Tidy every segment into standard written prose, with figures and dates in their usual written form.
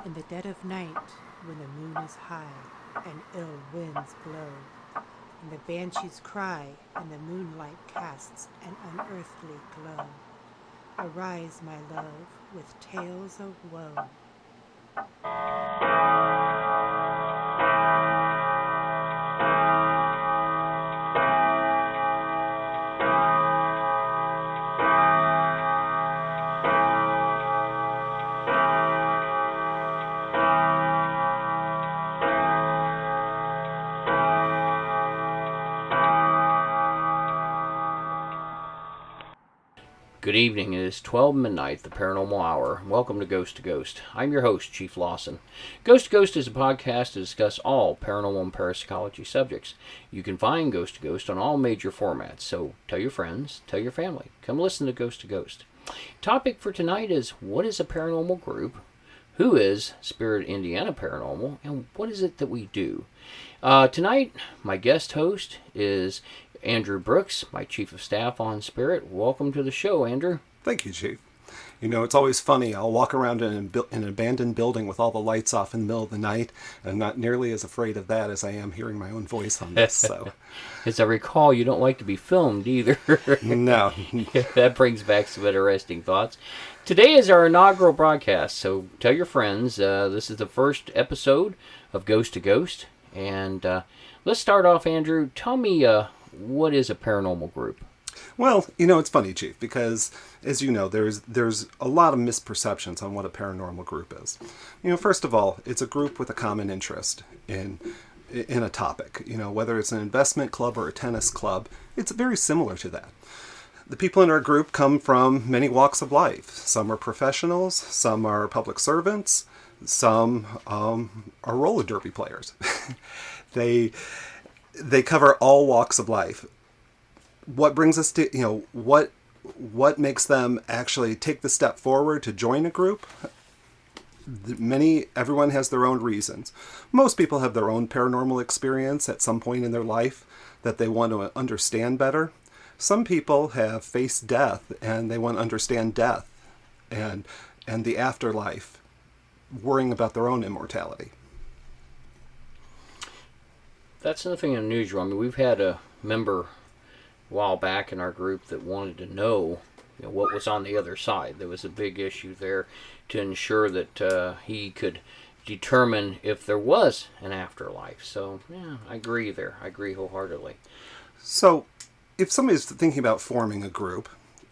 In the dead of night, when the moon is high and ill winds blow, and the banshees cry and the moonlight casts an unearthly glow, arise, my love, with tales of woe. Good evening. It is 12 midnight, the paranormal hour. Welcome to Ghost to Ghost. I'm your host, Chief Lawson. Ghost to Ghost is a podcast to discuss all paranormal and parapsychology subjects. You can find Ghost to Ghost on all major formats, so tell your friends, tell your family. Come listen to Ghost to Ghost. Topic for tonight is, what is a paranormal group? Who is SPIRIT Indiana Paranormal? And what is it that we do? Tonight, my guest host is Andrew Brooks, my Chief of Staff on SPIRIT. Welcome to the show, Andrew. Thank you, Chief. You know, it's always funny. I'll walk around in an abandoned building with all the lights off in the middle of the night, and I'm not nearly as afraid of that as I am hearing my own voice on this. So, as I recall, you don't like to be filmed either. No. That brings back some interesting thoughts. Today is our inaugural broadcast, so tell your friends. This is the first episode of Ghost to Ghost, and let's start off, Andrew. Tell me, what is a paranormal group? Well, you know, it's funny, Chief, because, as you know, there's a lot of misperceptions on what a paranormal group is. You know, first of all, it's a group with a common interest in a topic. You know, whether it's an investment club or a tennis club, it's very similar to that. The people in our group come from many walks of life. Some are professionals, some are public servants, some are roller derby players. They cover all walks of life. What brings us to, you know, what makes them actually take the step forward to join a group? Everyone has their own reasons. Most people have their own paranormal experience at some point in their life that they want to understand better. Some people have faced death and they want to understand death and the afterlife, worrying about their own immortality. That's nothing unusual. I mean, we've had a member a while back in our group that wanted to know, what was on the other side. There was a big issue there to ensure that he could determine if there was an afterlife. So, yeah, I agree there. I agree wholeheartedly. So, if somebody's thinking about forming a group,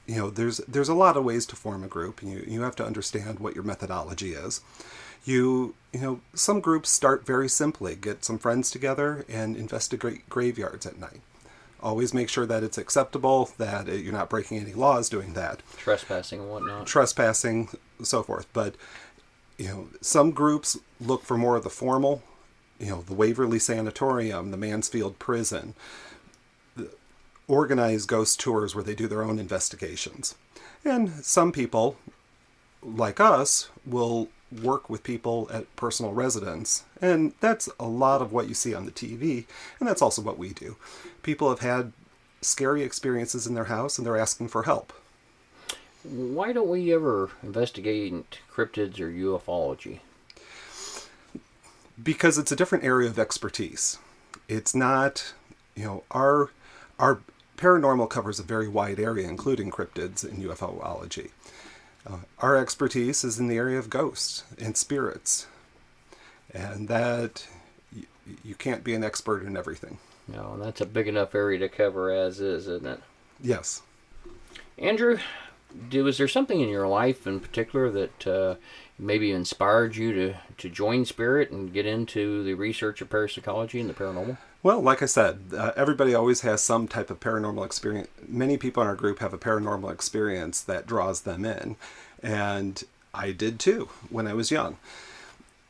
you know, there's a lot of ways to form a group. You have to understand what your methodology is. You know, some groups start very simply. Get some friends together and investigate graveyards at night. Always make sure that it's acceptable, that you're not breaking any laws doing that. Trespassing and whatnot. Trespassing, so forth. But, you know, some groups look for more of the formal, you know, the Waverly Sanatorium, the Mansfield Prison, organized ghost tours where they do their own investigations. And some people, like us, will work with people at personal residence, and that's a lot of what you see on the TV, and that's also what we do. People have had scary experiences in their house and they're asking for help. Why don't we ever investigate cryptids or ufology? Because it's a different area of expertise. It's not, you know, our paranormal covers a very wide area, including cryptids and ufology. Our expertise is in the area of ghosts and spirits, and that you can't be an expert in everything. No, and that's a big enough area to cover as is, isn't it? Yes. Andrew, was there something in your life in particular that maybe inspired you to join SPIRIT and get into the research of parapsychology and the paranormal? Well, like I said, everybody always has some type of paranormal experience. Many people in our group have a paranormal experience that draws them in. And I did too when I was young.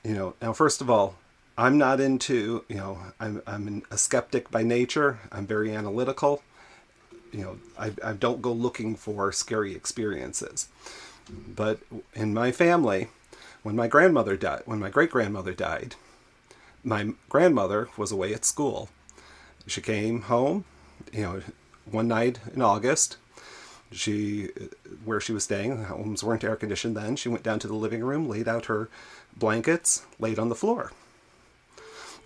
You know, now first of all, I'm not into, you know, I'm a skeptic by nature. I'm very analytical. You know, I don't go looking for scary experiences. But in my family, when my great-grandmother died, my grandmother was away at school. She came home, you know, one night in August, Where she was staying, homes weren't air conditioned then. She went down to the living room, laid out her blankets, laid on the floor.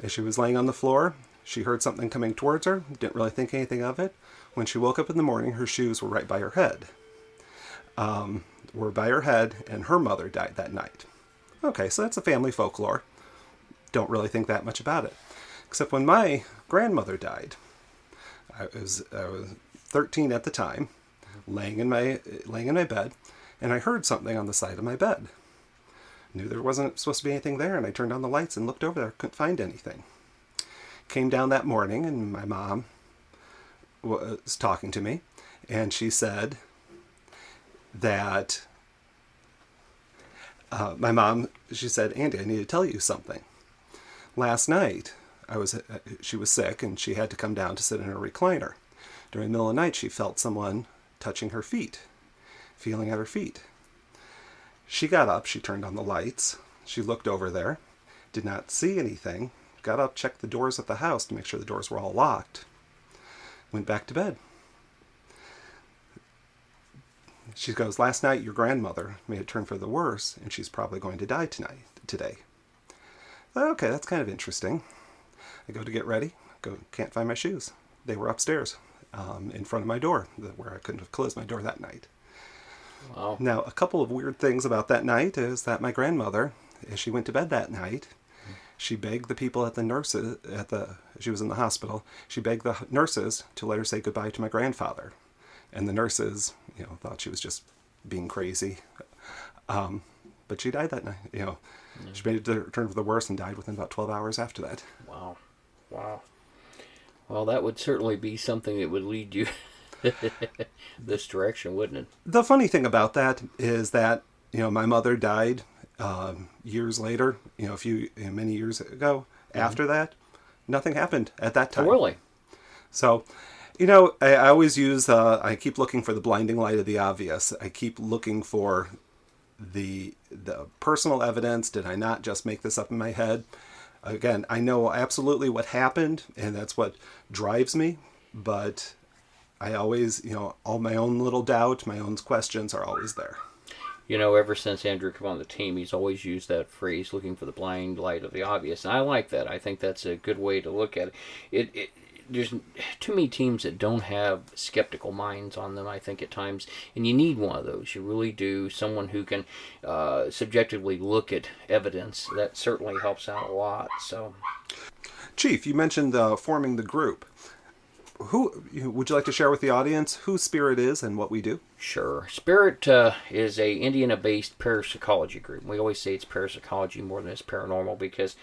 As she was laying on the floor, she heard something coming towards her, didn't really think anything of it. When she woke up in the morning, her shoes were right by her head. And her mother died that night. Okay, so that's a family folklore. Don't really think that much about it. Except when my grandmother died, I was 13 at the time, laying in my bed, and I heard something on the side of my bed. Knew there wasn't supposed to be anything there, and I turned on the lights and looked over there. Couldn't find anything. Came down that morning, and my mom was talking to me, and she said that she said, Andy, I need to tell you something. Last night, she was sick, and she had to come down to sit in her recliner. During the middle of the night, she felt someone touching her feet, feeling at her feet. She got up, she turned on the lights, she looked over there, did not see anything, got up, checked the doors of the house to make sure the doors were all locked, went back to bed. She goes, last night your grandmother made a turn for the worse, and she's probably going to die today. Okay, that's kind of interesting. I go to get ready, can't find my shoes. They were upstairs, in front of my door, where I couldn't have closed my door that night. Wow. Now, a couple of weird things about that night is that my grandmother, as she went to bed that night, she begged the people at the nurses, she was in the hospital, she begged the nurses to let her say goodbye to my grandfather. And the nurses, thought she was just being crazy. But she died that night, She made a turn for the worse and died within about 12 hours after that. Wow. Well, that would certainly be something that would lead you this direction, wouldn't it? The funny thing about that is that, my mother died years later, many years ago. Mm-hmm. After that, nothing happened at that time. Oh, really? So, I always use, I keep looking for the blinding light of the obvious. I keep looking for the personal evidence. Did I not just make this up in my head? Again, I know absolutely what happened, and that's what drives me, but I always, all my own little doubt, my own questions are always there. Ever since Andrew came on the team, he's always used that phrase, looking for the blind light of the obvious. And I like that. I think that's a good way to look at it. There's too many teams that don't have skeptical minds on them, I think, at times. And you need one of those. You really do. Someone who can subjectively look at evidence. That certainly helps out a lot. So, Chief, you mentioned forming the group. Who would you like to share with the audience who SPIRIT is and what we do? Sure. SPIRIT is a Indiana-based parapsychology group. We always say it's parapsychology more than it's paranormal because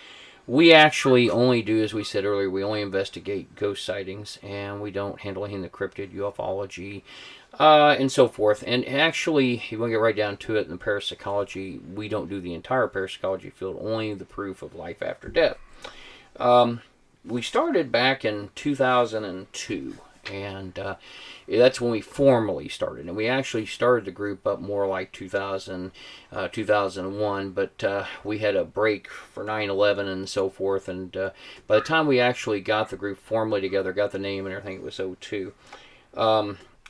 we actually only do, as we said earlier, we only investigate ghost sightings, and we don't handle anything the cryptid, ufology, and so forth. And actually, if you want to get right down to it, in the parapsychology, we don't do the entire parapsychology field, only the proof of life after death. We started back in 2002, and that's when we formally started. And we actually started the group up more like 2001, but we had a break for 9/11 and so forth. And by the time we actually got the group formally together, got the name and everything, it was 2002.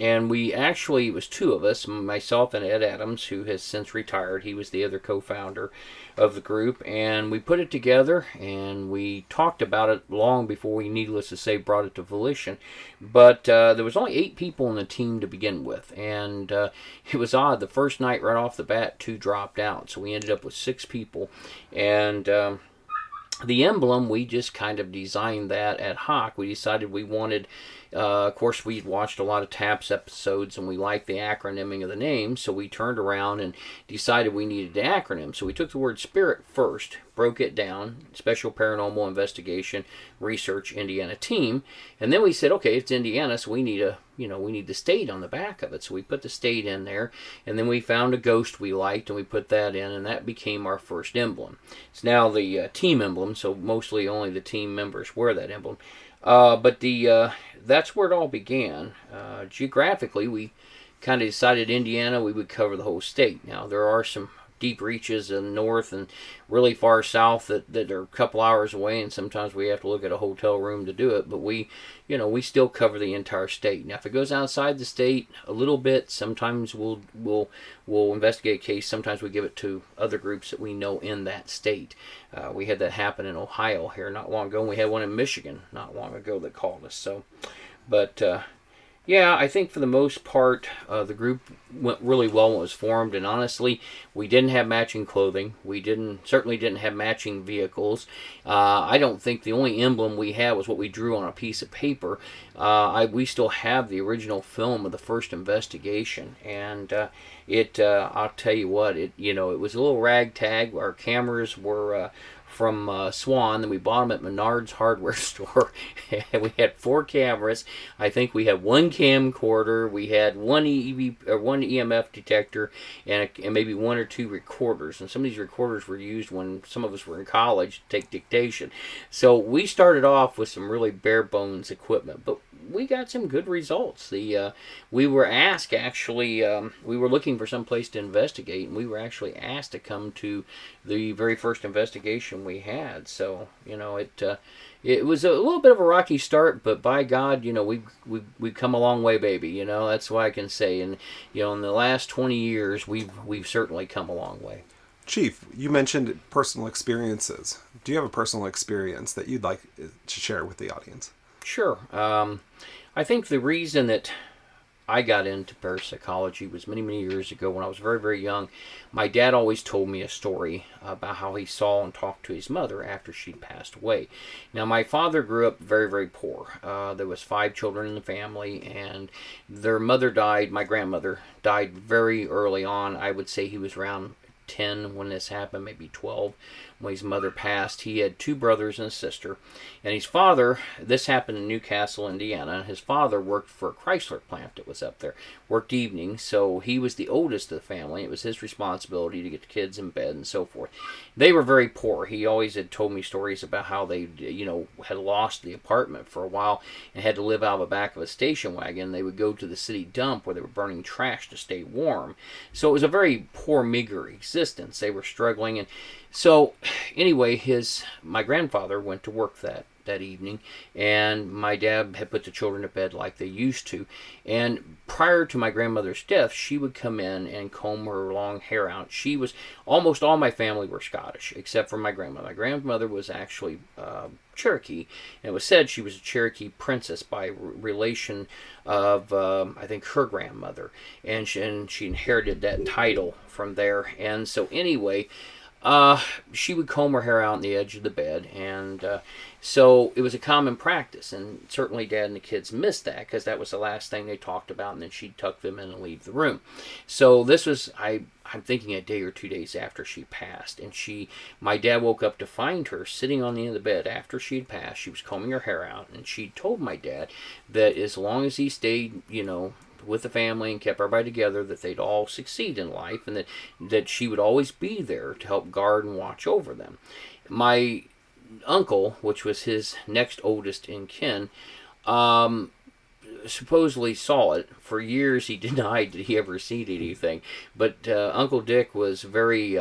And we actually, it was two of us, myself and Ed Adams, who has since retired. He was the other co-founder of the group. And we put it together, and we talked about it long before we, needless to say, brought it to volition. But there was only 8 people in the team to begin with. And it was odd. The first night, right off the bat, 2 dropped out. So we ended up with 6 people. And the emblem, we just kind of designed that ad hoc. We decided we wanted... of course, we'd watched a lot of TAPS episodes, and we liked the acronyming of the name, so we turned around and decided we needed an acronym. So we took the word SPIRIT first, broke it down, Special Paranormal Investigation Research Indiana Team, and then we said, okay, it's Indiana, so we need the state on the back of it. So we put the state in there, and then we found a ghost we liked, and we put that in, and that became our first emblem. It's now the team emblem, so mostly only the team members wear that emblem. But that's where it all began. Geographically, we kind of decided Indiana, we would cover the whole state. Now, there are some deep reaches in north and really far south that are a couple hours away, and sometimes we have to look at a hotel room to do it. But we still cover the entire state. Now, if it goes outside the state a little bit, sometimes we'll investigate a case. Sometimes we give it to other groups that we know in that state. We had that happen in Ohio here not long ago, and we had one in Michigan not long ago that called us. So, but yeah, I think for the most part, the group went really well when it was formed, and honestly, we didn't have matching clothing. We certainly didn't have matching vehicles. I don't think the only emblem we had was what we drew on a piece of paper. We still have the original film of the first investigation, and I'll tell you what, it was a little ragtag. Our cameras were from Swan, and we bought them at Menard's hardware store. And we had 4 cameras. I think we had 1 camcorder, we had one EMF detector, and maybe 1 or 2 recorders. And some of these recorders were used when some of us were in college to take dictation. So we started off with some really bare bones equipment, but we got some good results. We were asked, actually, we were looking for some place to investigate, and we were actually asked to come to the very first investigation we had. So it was a little bit of a rocky start, but by God, we've come a long way, baby. That's what I can say. And in the last 20 years, we've certainly come a long way. Chief, you mentioned personal experiences. Do you have a personal experience that you'd like to share with the audience? Sure. I think the reason that I got into parapsychology was many, many years ago when I was very, very young. My dad always told me a story about how he saw and talked to his mother after she'd passed away. Now, my father grew up very, very poor. There was 5 children in the family, and their mother died. My grandmother died very early on. I would say he was around 10 when this happened, maybe 12 when his mother passed. He had 2 brothers and a sister, and his father, this happened in Newcastle, Indiana. His father worked for a Chrysler plant that was up there, worked evenings, so he was the oldest of the family. It was his responsibility to get the kids in bed and so forth. They were very poor. He always had told me stories about how they had lost the apartment for a while and had to live out of the back of a station wagon. They would go to the city dump where they were burning trash to stay warm. So it was a very poor, meager existence. They were struggling, and so anyway, my grandfather went to work that evening, and my dad had put the children to bed like they used to. And prior to my grandmother's death, she would come in and comb her long hair out. Almost all my family were Scottish, except for my grandmother. My grandmother was actually Cherokee, and it was said she was a Cherokee princess by relation of, I think, her grandmother. And she inherited that title from there. And so anyway, she would comb her hair out on the edge of the bed, and so it was a common practice, and certainly Dad and the kids missed that because that was the last thing they talked about, and then she'd tuck them in and leave the room. So this was, I'm thinking, a day or 2 days after she passed, and my dad woke up to find her sitting on the end of the bed after she'd passed. She was combing her hair out, and she told my dad that as long as he stayed, with the family and kept everybody together, that they'd all succeed in life, and that she would always be there to help guard and watch over them. My uncle, which was his next oldest in kin, supposedly saw it. For years he denied that he ever seen anything, but Uncle Dick was very,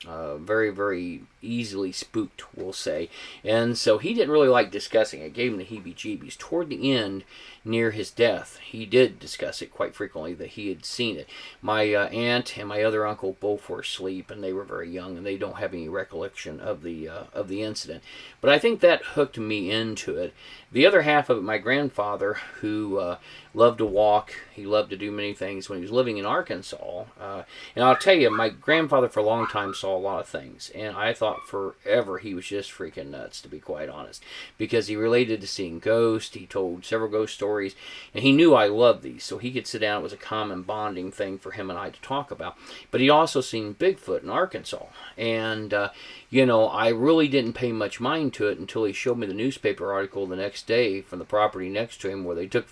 very easily spooked, we'll say, and so he didn't really like discussing it. It gave him the heebie-jeebies. Toward the end, near his death, he did discuss it quite frequently, that he had seen it. My aunt and my other uncle both were asleep, and they were very young, and they don't have any recollection of the incident. But I think that hooked me into it. The other half of it, my grandfather, who loved to walk, he loved to do many things when he was living in Arkansas. And I'll tell you, my grandfather for a long time saw a lot of things, and I thought forever he was just freaking nuts, to be quite honest, because he related to seeing ghosts. He told several ghost stories, and he knew I loved these, so he could sit down. It was a common bonding thing for him and I to talk about. But he'd also seen Bigfoot in Arkansas, and I really didn't pay much mind to it until he showed me the newspaper article the next day from the property next to him where they took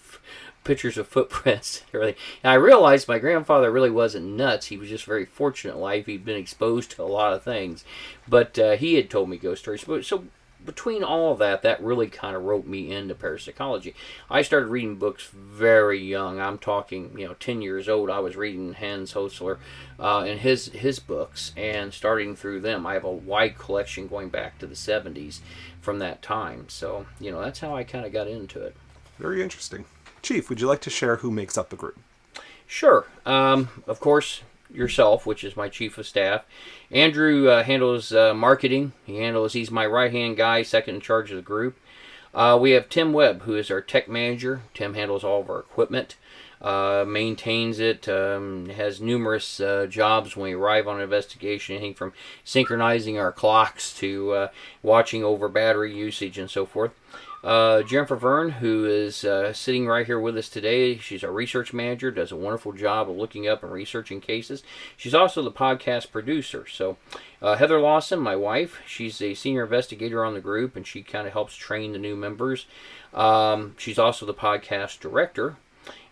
pictures of footprints and everything. And I realized my grandfather really wasn't nuts. He was just very fortunate in life. He'd been exposed to a lot of things. But he had told me ghost stories. So between all of that, that really kind of roped me into parapsychology. I started reading books very young. I'm talking, 10 years old. I was reading Hans Hosler and his books, and starting through them. I have a wide collection going back to the 70s from that time. So, that's how I kind of got into it. Very interesting. Chief, would you like to share who makes up the group? Sure. Of course, yourself, which is my chief of staff. Andrew handles marketing. He's my right-hand guy, second in charge of the group. We have Tim Webb, who is our tech manager. Tim handles all of our equipment, maintains it, has numerous jobs when we arrive on an investigation, anything from synchronizing our clocks to watching over battery usage and so forth. Jennifer Virgne, who is sitting right here with us today. She's our research manager, does a wonderful job of looking up and researching cases. She's also the podcast producer. So Heather Lawson, my wife, she's a senior investigator on the group, and she kind of helps train the new members. She's also the podcast director.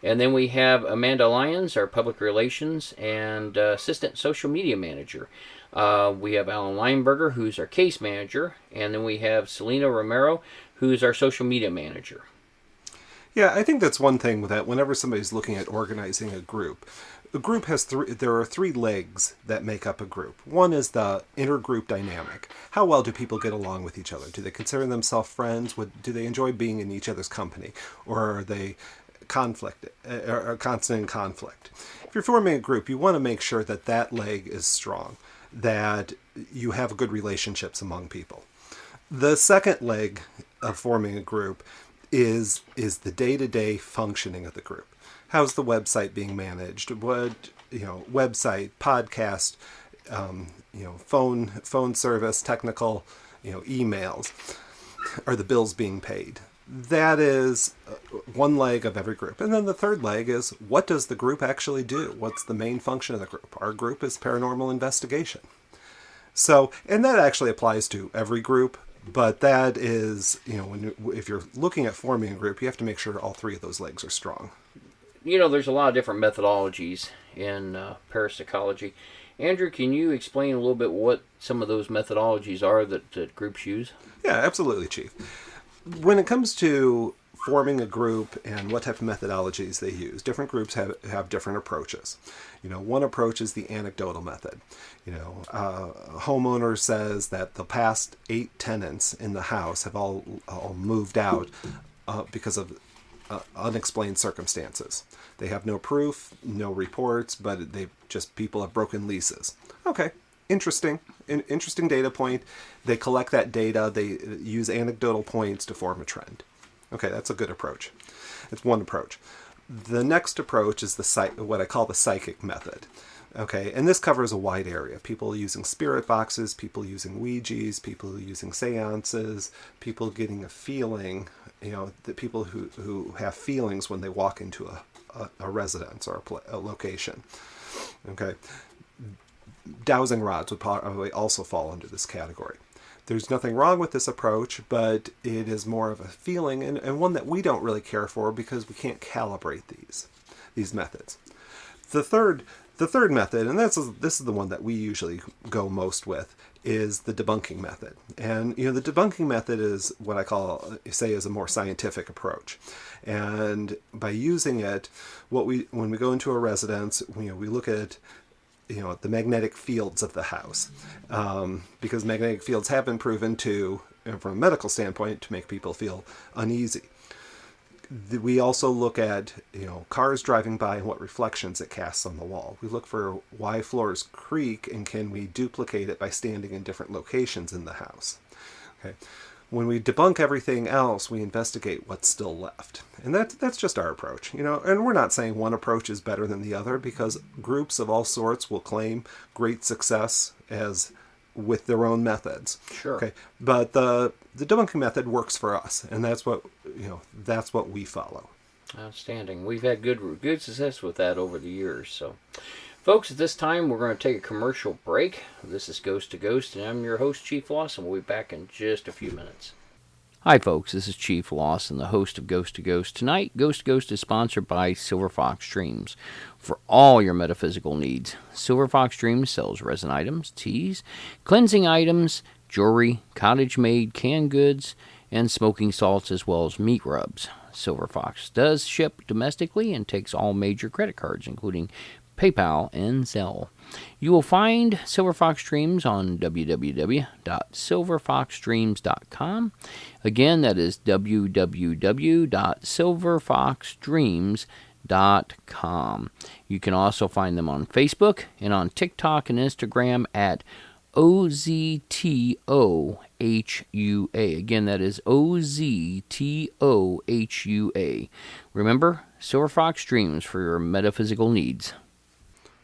And then we have Amanda Lyons, our public relations and assistant social media manager. We have Alan Leinberger, who's our case manager. And then we have Selena Romero, who's our social media manager. Yeah, I think that's one thing that whenever somebody's looking at organizing a group has there are three legs that make up a group. One is the intergroup dynamic. How well do people get along with each other? Do they consider themselves friends? Do they enjoy being in each other's company? Or are they constant in conflict? If you're forming a group, you want to make sure that that leg is strong, that you have good relationships among people. The second leg of forming a group is the day-to-day functioning of the group. How's the website being managed? What, website, podcast, phone service, technical, emails. Are the bills being paid? That is one leg of every group. And then the third leg is, what does the group actually do? What's the main function of the group? Our group is Paranormal Investigation. So, and that actually applies to every group. But that is, if you're looking at forming a group, you have to make sure all three of those legs are strong. There's a lot of different methodologies in parapsychology. Andrew, can you explain a little bit what some of those methodologies are that groups use? Yeah, absolutely, Chief. When it comes to forming a group and what type of methodologies they use, different groups have different approaches. One approach is the anecdotal method. A homeowner says that the past 8 tenants in the house have all moved out because of unexplained circumstances. They have no proof, no reports, but people have broken leases. Okay, interesting data point. They collect that data. They use anecdotal points to form a trend. Okay, that's a good approach. It's one approach. The next approach is what I call the psychic method. Okay, and this covers a wide area. People using spirit boxes, people using Ouijas, people using seances, people getting a feeling, the people who have feelings when they walk into a residence or a location. Okay, dowsing rods would probably also fall under this category. There's nothing wrong with this approach, but it is more of a feeling and one that we don't really care for because we can't calibrate these methods. The third method, and this is the one that we usually go most with, is the debunking method. And the debunking method is what I say is a more scientific approach. And by using it, when we go into a residence, we look at the magnetic fields of the house, because magnetic fields have been proven to, from a medical standpoint, to make people feel uneasy. We also look at cars driving by and what reflections it casts on the wall. We look for why floors creak and can we duplicate it by standing in different locations in the house. Okay. When we debunk everything else, we investigate what's still left. And that's just our approach. And we're not saying one approach is better than the other, because groups of all sorts will claim great success with their own methods. Sure. Okay. But the debunking method works for us, and that's what we follow. Outstanding. We've had good success with that over the years. So, folks, at this time we're going to take a commercial break. This is Ghost to Ghost, and I'm your host, Chief Lawson. We'll be back in just a few minutes. Hi, folks. This is Chief Lawson, the host of Ghost to Ghost. Tonight, Ghost to Ghost is sponsored by Silver Fox Dreams. For all your metaphysical needs, Silver Fox Dreams sells resin items, teas, cleansing items, jewelry, cottage-made canned goods, and smoking salts, as well as meat rubs. Silver Fox does ship domestically and takes all major credit cards, including PayPal and Zelle. You will find Silver Fox Dreams on www.silverfoxdreams.com. Again, that is www.silverfoxdreams.com. You can also find them on Facebook and on TikTok and Instagram at OZTOHUA. Again, that is OZTOHUA. Remember, Silver Fox Dreams for your metaphysical needs.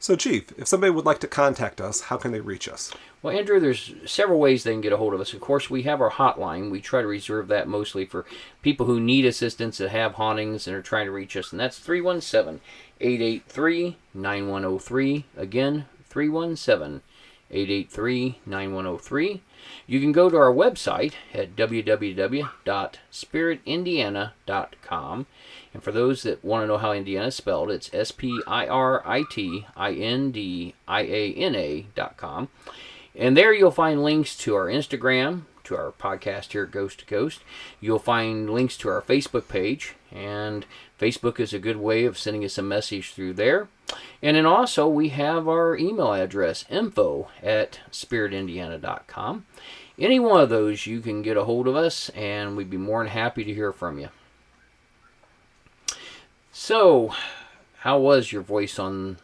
So, Chief, if somebody would like to contact us, how can they reach us? Well, Andrew, there's several ways they can get a hold of us. Of course, we have our hotline. We try to reserve that mostly for people who need assistance, that have hauntings, and are trying to reach us. And that's 317-883-9103. Again, 317-883-9103. You can go to our website at www.spiritindiana.com. And for those that want to know how Indiana is spelled, it's SPIRITINDIANA.com. And there you'll find links to our Instagram, to our podcast here at Ghost to Ghost. You'll find links to our Facebook page, and Facebook is a good way of sending us a message through there. And then also we have our email address, info@spiritindiana.com. Any one of those you can get a hold of us, and we'd be more than happy to hear from you. So, how was your voice on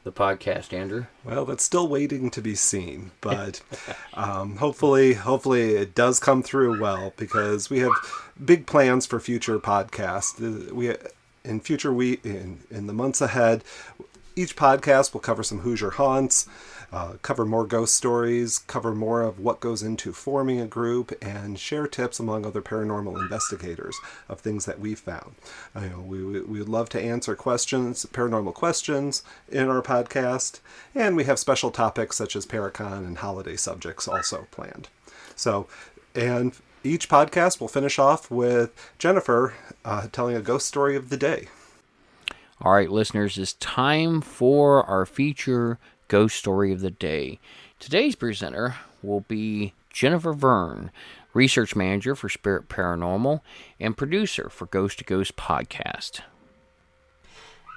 the podcast, Andrew? Well, that's still waiting to be seen, but hopefully it does come through well, because we have big plans for future podcasts. In the months ahead, each podcast will cover some Hoosier haunts, cover more ghost stories, cover more of what goes into forming a group, and share tips among other paranormal investigators of things that we've found. We would love to answer paranormal questions in our podcast, and we have special topics such as Paracon and holiday subjects also planned. So, and each podcast will finish off with Jennifer telling a ghost story of the day. All right, listeners, it's time for our feature ghost story of the day. Today's presenter will be Jennifer Virgne, research manager for Spirit Paranormal and producer for Ghost to Ghost podcast.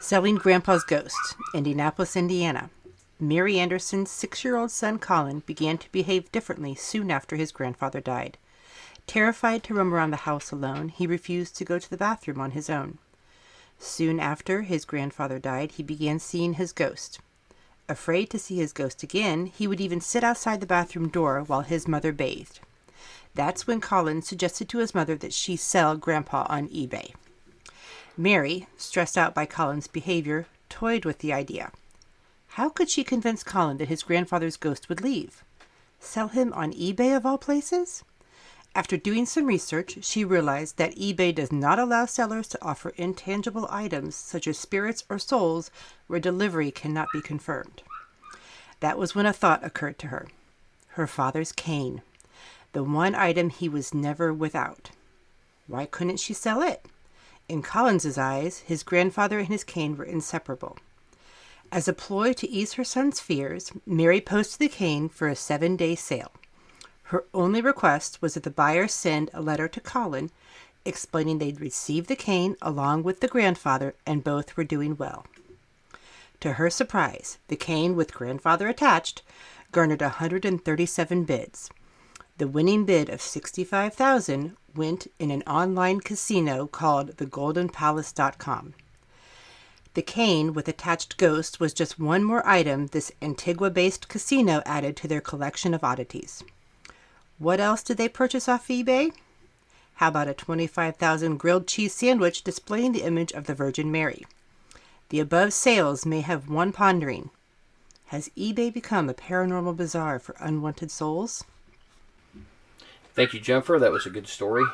Selling Grandpa's Ghost, Indianapolis, Indiana. Mary Anderson's 6-year-old son Colin began to behave differently soon after his grandfather died. Terrified to roam around the house alone, he refused to go to the bathroom on his own. Soon after his grandfather died, he began seeing his ghost. Afraid to see his ghost again, he would even sit outside the bathroom door while his mother bathed. That's when Colin suggested to his mother that she sell Grandpa on eBay. Mary, stressed out by Colin's behavior, toyed with the idea. How could she convince Colin that his grandfather's ghost would leave? Sell him on eBay of all places? After doing some research, she realized that eBay does not allow sellers to offer intangible items such as spirits or souls where delivery cannot be confirmed. That was when a thought occurred to her. Her father's cane. The one item he was never without. Why couldn't she sell it? In Collins's eyes, his grandfather and his cane were inseparable. As a ploy to ease her son's fears, Mary posted the cane for a 7-day sale. Her only request was that the buyer send a letter to Colin explaining they'd received the cane along with the grandfather and both were doing well. To her surprise, the cane with grandfather attached garnered 137 bids. The winning bid of $65,000 went in an online casino called thegoldenpalace.com. The cane with attached ghost was just one more item this Antigua-based casino added to their collection of oddities. What else did they purchase off eBay? How about a $25,000 grilled cheese sandwich displaying the image of the Virgin Mary? The above sales may have one pondering. Has eBay become a paranormal bazaar for unwanted souls? Thank you, Jennifer. That was a good story.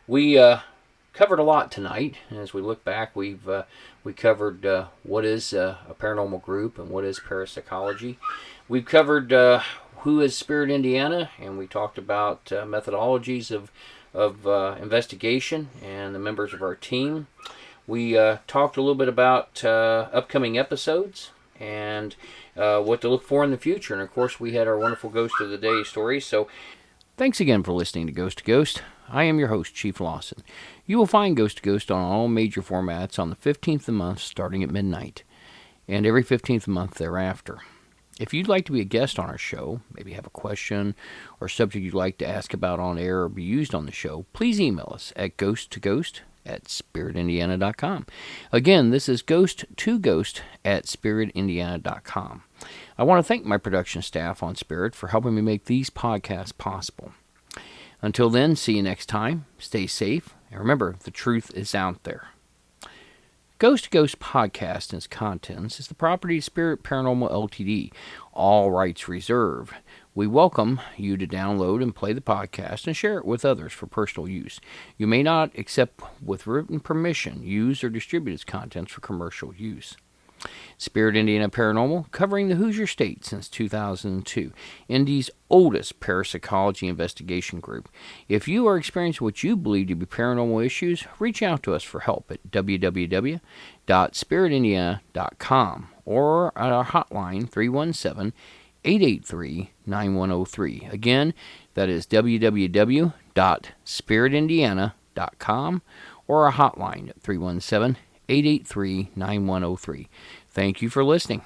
We covered a lot tonight. As we look back, we covered what is a paranormal group and what is parapsychology. We've covered who is Spirit Indiana, and we talked about methodologies of investigation and the members of our team. We talked a little bit about upcoming episodes and what to look for in the future. And of course, we had our wonderful Ghost of the Day story. So Thanks again for listening to Ghost. I am your host, Chief Lawson. You will find Ghost on all major formats on the 15th of the month starting at midnight, and every 15th of the month thereafter. If you'd like to be a guest on our show, maybe have a question or subject you'd like to ask about on air or be used on the show, please email us at ghosttoghost@spiritindiana.com. Again, this is ghosttoghost@spiritindiana.com. I want to thank my production staff on Spirit for helping me make these podcasts possible. Until then, see you next time. Stay safe, and remember, the truth is out there. Ghost to Ghost podcast and its contents is the property of Spirit Paranormal Ltd. All rights reserved. We welcome you to download and play the podcast and share it with others for personal use. You may not, except with written permission, use or distribute its contents for commercial use. Spirit Indiana Paranormal, covering the Hoosier State since 2002, Indy's oldest parapsychology investigation group. If you are experiencing what you believe to be paranormal issues, reach out to us for help at www.spiritindiana.com or at our hotline 317-883-9103. Again, that is www.spiritindiana.com or our hotline at 317-883-9103. Thank you for listening.